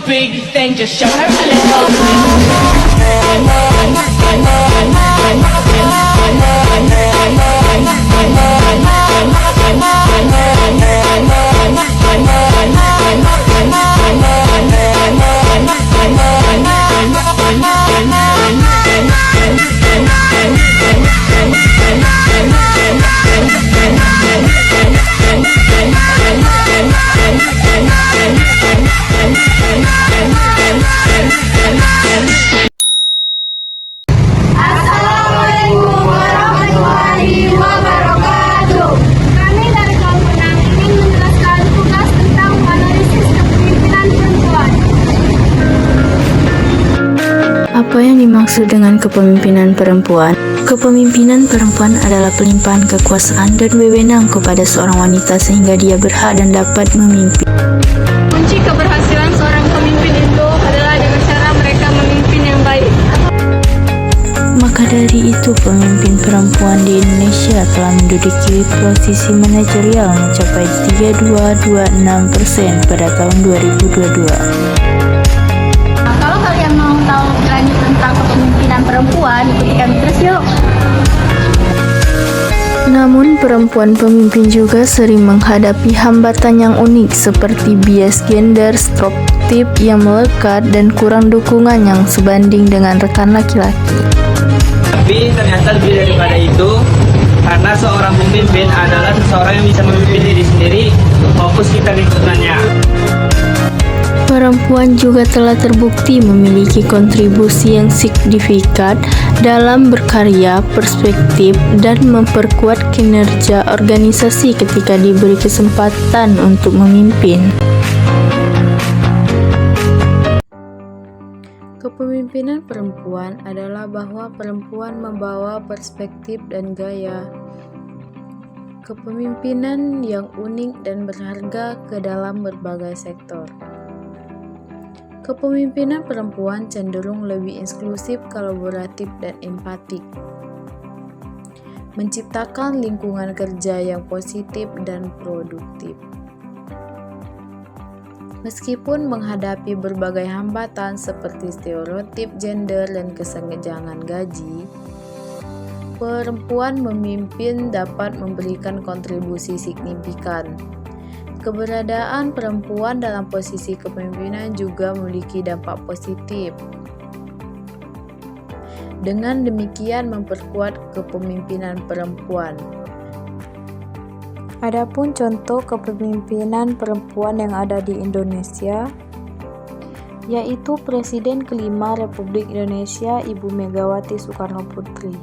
big thing, just show her a little. Assalamualaikum warahmatullahi wabarakatuh. Kami dari kelompok 6 ingin menjelaskan tugas tentang analisis kepemimpinan perempuan. Apa yang dimaksud dengan kepemimpinan perempuan? Kepemimpinan perempuan adalah pelimpahan kekuasaan dan wewenang kepada seorang wanita sehingga dia berhak dan dapat memimpin. Kunci keberhasilan seorang pemimpin itu adalah dengan cara mereka memimpin yang baik. Maka dari itu, pemimpin perempuan di Indonesia telah menduduki posisi manajerial mencapai 32,26% pada tahun 2022. Kalau kalian mau tahu lebih lanjut tentang kepemimpinan perempuan, ikuti kami terus yuk. Namun, perempuan pemimpin juga sering menghadapi hambatan yang unik seperti bias gender, stereotip yang melekat, dan kurang dukungan yang sebanding dengan rekan laki-laki. Tapi ternyata lebih daripada itu, karena seorang pemimpin adalah seseorang yang bisa memimpin diri sendiri maupun sekitar lingkungannya. Perempuan juga telah terbukti memiliki kontribusi yang signifikan dalam berkarya, perspektif, dan memperkuat kinerja organisasi ketika diberi kesempatan untuk memimpin. Kepemimpinan perempuan adalah bahwa perempuan membawa perspektif dan gaya kepemimpinan yang unik dan berharga ke dalam berbagai sektor. Kepemimpinan perempuan cenderung lebih inklusif, kolaboratif, dan empatik, menciptakan lingkungan kerja yang positif dan produktif. Meskipun menghadapi berbagai hambatan seperti stereotip gender dan kesenjangan gaji, perempuan memimpin dapat memberikan kontribusi signifikan. Keberadaan perempuan dalam posisi kepemimpinan juga memiliki dampak positif. Dengan demikian memperkuat kepemimpinan perempuan. Adapun contoh kepemimpinan perempuan yang ada di Indonesia, yaitu Presiden kelima Republik Indonesia Ibu Megawati Soekarno Putri.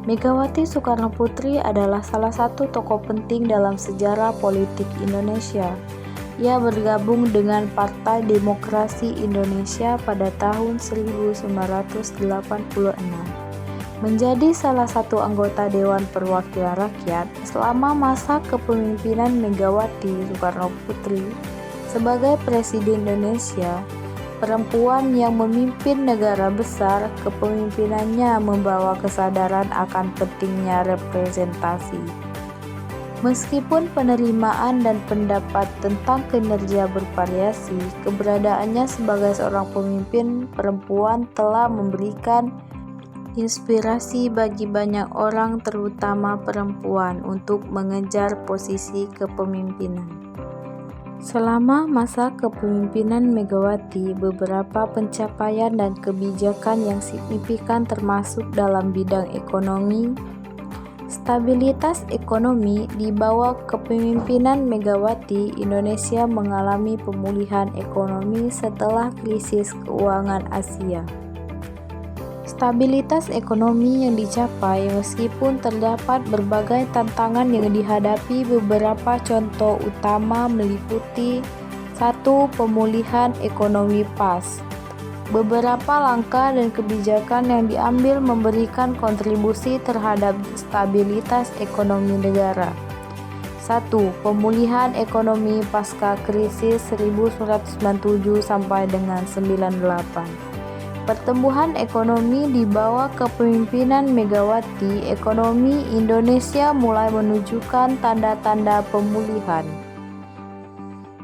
Megawati Soekarno Putri adalah salah satu tokoh penting dalam sejarah politik Indonesia. Ia bergabung dengan Partai Demokrasi Indonesia pada tahun 1986. Menjadi salah satu anggota Dewan Perwakilan Rakyat selama masa kepemimpinan Megawati Soekarno Putri sebagai Presiden Indonesia. Perempuan yang memimpin negara besar, kepemimpinannya membawa kesadaran akan pentingnya representasi. Meskipun penerimaan dan pendapat tentang kinerja bervariasi, keberadaannya sebagai seorang pemimpin perempuan telah memberikan inspirasi bagi banyak orang, terutama perempuan, untuk mengejar posisi kepemimpinan. Selama masa kepemimpinan Megawati, beberapa pencapaian dan kebijakan yang signifikan termasuk dalam bidang ekonomi. Stabilitas ekonomi di bawah kepemimpinan Megawati, Indonesia mengalami pemulihan ekonomi setelah krisis keuangan Asia. Stabilitas ekonomi yang dicapai meskipun terdapat berbagai tantangan yang dihadapi. Beberapa contoh utama meliputi 1. Pemulihan ekonomi pas. Beberapa langkah dan kebijakan yang diambil memberikan kontribusi terhadap stabilitas ekonomi negara. 1. Pemulihan ekonomi pasca krisis 1997 sampai dengan 98. Pertumbuhan ekonomi di bawah kepemimpinan Megawati, ekonomi Indonesia mulai menunjukkan tanda-tanda pemulihan.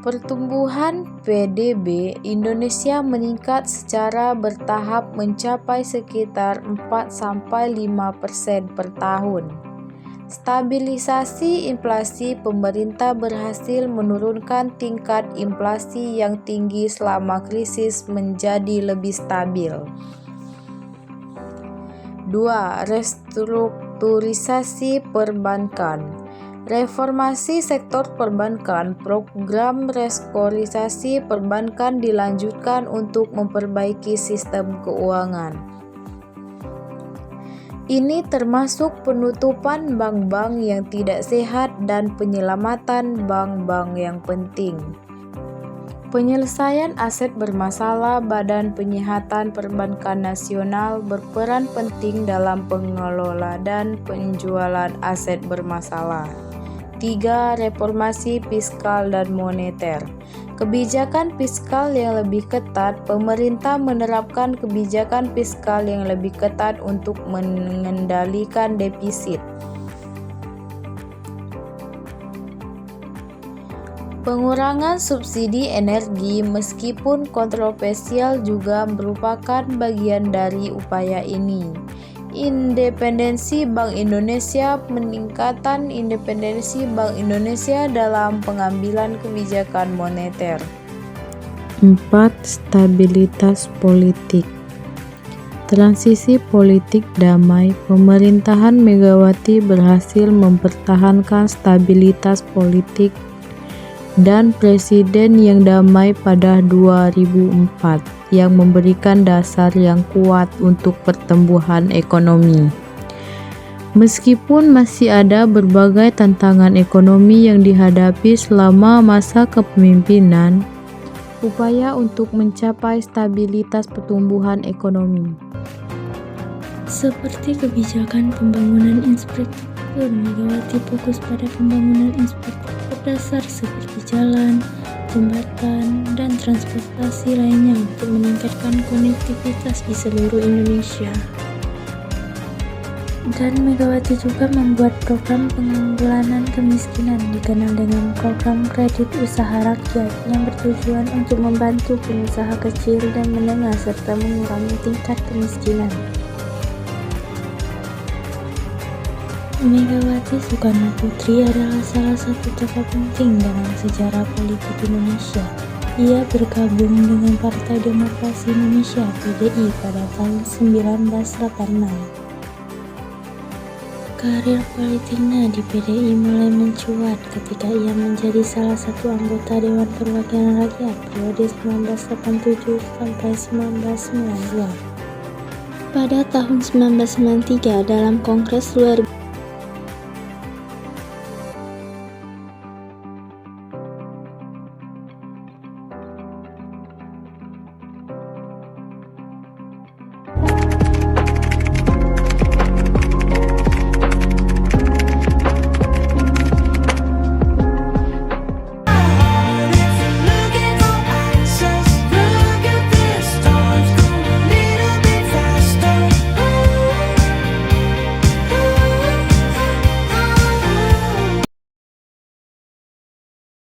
Pertumbuhan PDB Indonesia meningkat secara bertahap mencapai sekitar 4-5% per tahun. Stabilisasi inflasi, pemerintah berhasil menurunkan tingkat inflasi yang tinggi selama krisis menjadi lebih stabil. 2. Restrukturisasi perbankan. Reformasi sektor perbankan. Program restrukturisasi perbankan dilanjutkan untuk memperbaiki sistem keuangan. Ini termasuk penutupan bank-bank yang tidak sehat dan penyelamatan bank-bank yang penting. Penyelesaian aset bermasalah. Badan Penyihatan Perbankan Nasional berperan penting dalam pengelola dan penjualan aset bermasalah. 3. Reformasi fiskal dan moneter. Kebijakan fiskal yang lebih ketat. Pemerintah menerapkan kebijakan fiskal yang lebih ketat untuk mengendalikan defisit. Pengurangan subsidi energi, meskipun kontroversial, juga merupakan bagian dari upaya ini. Independensi Bank Indonesia. Peningkatan independensi Bank Indonesia dalam pengambilan kebijakan moneter. 4. Stabilitas politik. Transisi politik damai. Pemerintahan Megawati berhasil mempertahankan stabilitas politik dan presiden yang damai pada 2004 yang memberikan dasar yang kuat untuk pertumbuhan ekonomi. Meskipun masih ada berbagai tantangan ekonomi yang dihadapi selama masa kepemimpinan, upaya untuk mencapai stabilitas pertumbuhan ekonomi seperti kebijakan pembangunan infrastruktur. Megawati fokus pada pembangunan infrastruktur dasar seperti jalan, jembatan, dan transportasi lainnya untuk meningkatkan konektivitas di seluruh Indonesia. Dan Megawati juga membuat program penanggulangan kemiskinan dikenal dengan program kredit usaha rakyat yang bertujuan untuk membantu pengusaha kecil dan menengah serta mengurangi tingkat kemiskinan. Megawati Soekarno Putri adalah salah satu tokoh penting dalam sejarah politik Indonesia. Ia bergabung dengan Partai Demokrasi Indonesia (PDI) pada tahun 1986. Karir politiknya di PDI mulai mencuat ketika ia menjadi salah satu anggota Dewan Perwakilan Rakyat periode 1987 sampai 1992. Pada tahun 1993 dalam Kongres Luar